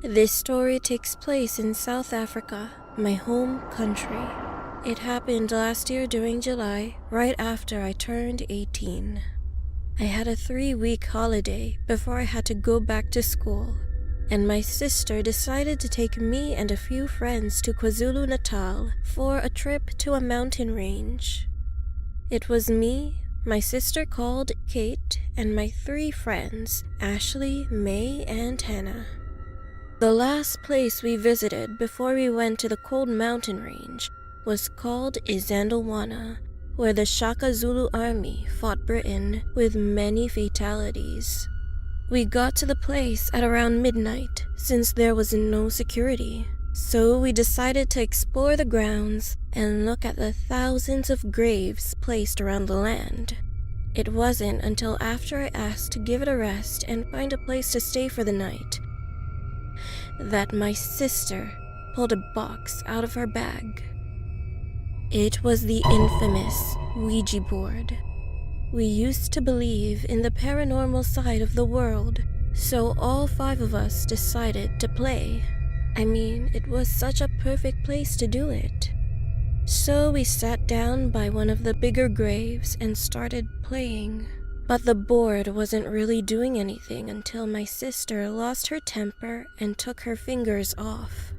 This story takes place in South Africa, my home country. It happened last year during July, right after I turned 18. I had a 3-week holiday before I had to go back to school, and my sister decided to take me and a few friends to KwaZulu-Natal for a trip to a mountain range. It was me, my sister called Kate, and my 3 friends, Ashley, May, and Hannah. The last place we visited before we went to the cold mountain range was called Isandlwana, where the Shaka Zulu army fought Britain with many fatalities. We got to the place at around midnight since there was no security, so we decided to explore the grounds and look at the thousands of graves placed around the land. It wasn't until after I asked to give it a rest and find a place to stay for the night that my sister pulled a box out of her bag. It was the infamous Ouija board. We used to believe in the paranormal side of the world, so all 5 of us decided to play. I mean, it was such a perfect place to do it. So we sat down by one of the bigger graves and started playing. But the board wasn't really doing anything until my sister lost her temper and took her fingers off.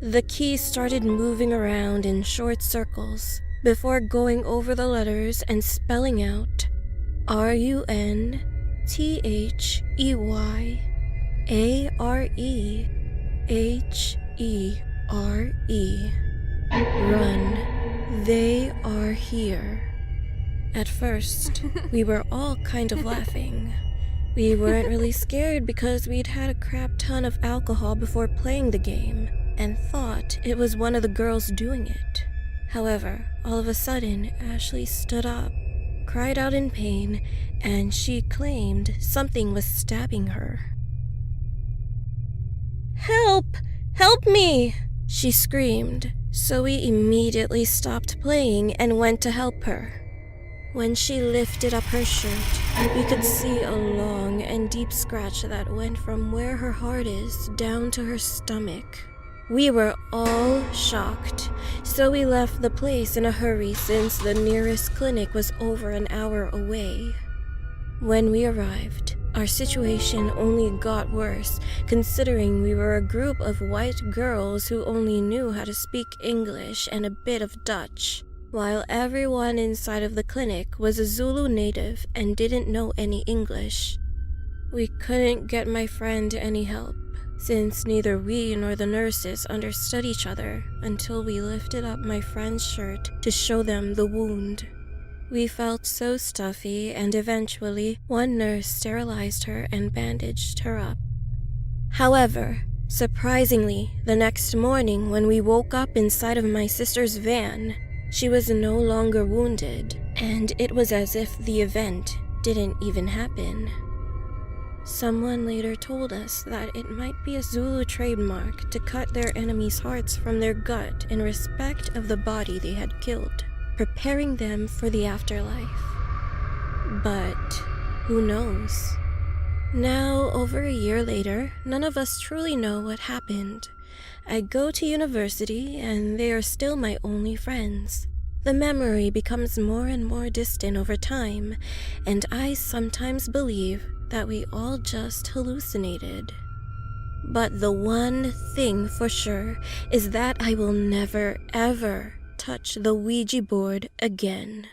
The keys started moving around in short circles before going over the letters and spelling out RUNTHEAREHERE. Run. They are here. At first, we were all kind of laughing. We weren't really scared because we'd had a crap ton of alcohol before playing the game and thought it was one of the girls doing it. However, all of a sudden, Ashley stood up, cried out in pain, and she claimed something was stabbing her. "Help! Help me!" she screamed, so we immediately stopped playing and went to help her. When she lifted up her shirt, we could see a long and deep scratch that went from where her heart is down to her stomach. We were all shocked, so we left the place in a hurry since the nearest clinic was over an hour away. When we arrived, our situation only got worse, considering we were a group of white girls who only knew how to speak English and a bit of Dutch, while everyone inside of the clinic was a Zulu native and didn't know any English. We couldn't get my friend any help, since neither we nor the nurses understood each other until we lifted up my friend's shirt to show them the wound. We felt so stuffy, and eventually one nurse sterilized her and bandaged her up. However, surprisingly, the next morning when we woke up inside of my sister's van, she was no longer wounded, and it was as if the event didn't even happen. Someone later told us that it might be a Zulu trademark to cut their enemies' hearts from their gut in respect of the body they had killed, preparing them for the afterlife. But who knows? Now, over a year later, none of us truly know what happened. I go to university, and they are still my only friends. The memory becomes more and more distant over time, and I sometimes believe that we all just hallucinated. But the one thing for sure is that I will never, ever touch the Ouija board again.